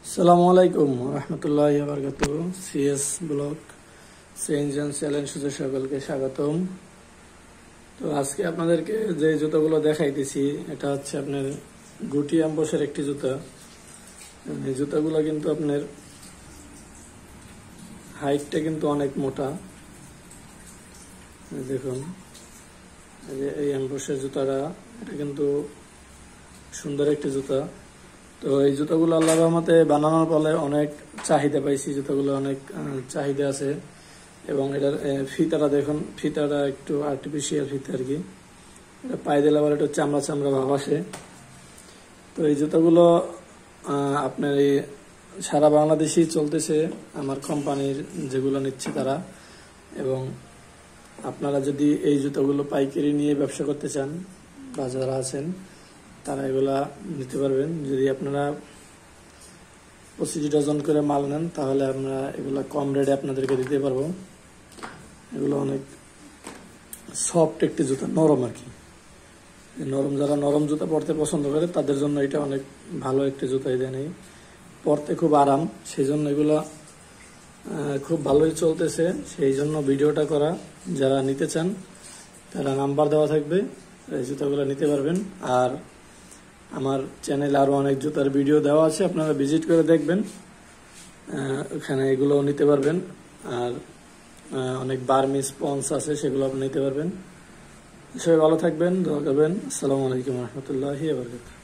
আসসালামু আলাইকুম রহমতুল্লাহি ওয়া বারাকাতুহু। CS blog change and challenge সকলকে স্বাগতম। তো আজকে আপনাদেরকে যে জুতাগুলো দেখাইতেছি এটা হচ্ছে আপনার গুটি অ্যাম্বসের একটি জুতা। এই জুতাগুলো কিন্তু আপনার হাইটটা কিন্তু অনেক মোটা। দেখুন এই অ্যাম্বসের জুতাটা, এটা কিন্তু সুন্দর একটি জুতা। তো এই জুতাগুলো আল্লাহর রহমতে বানানোর ফলে অনেক চাহিদা পাইছি, জুতাগুলো অনেক চাহিদা আছে। এবং এটার ফিতাটা দেখুন, ফিতাটা একটু আর্টিফিশিয়াল ফিতা আর কি। এটা পায়ে দিলে আবার একটু চামড়া চামড়া ভাব আসে। তো এই জুতাগুলো আপনার এই সারা বাংলাদেশেই চলতেছে আমার কোম্পানির যেগুলো নিচ্ছে তারা। এবং আপনারা যদি এই জুতাগুলো পাইকারি নিয়ে ব্যবসা করতে চান বা যারা আছেন তারা এগুলা নিতে পারবেন। যদি আপনারা 25 ডজন করে মাল নেন তাহলে আমরা এগুলা কম রেটে আপনাদেরকে দিতে পারবো। এগুলো অনেক সফট একটি জুতা, নরম আর কি। নরম, যারা নরম জুতা পরতে পছন্দ করে তাদের জন্য এটা অনেক ভালো একটি জুতা। এই দেন পরতে খুব আরাম, সেই জন্য এগুলা খুব ভালোই চলতেছে। সেই জন্য ভিডিওটা করা। যারা নিতে চান তারা নাম্বার দেওয়া থাকবে, এই জুতাগুলো নিতে পারবেন। আর আমার চ্যানেলে আরো অনেক জুতার ভিডিও দেওয়া আছে, আপনারা ভিজিট করে দেখবেন, ওখানে এগুলো নিতে পারবেন। আর অনেক বার্মি স্পঞ্জ আছে, সেগুলো আপনি নিতে পারবেন। সবাই ভালো থাকবেন, দোয়া করবেন। আসসালামু আলাইকুম রহমতুল্লাহি ওয়া বারাকাতুহু।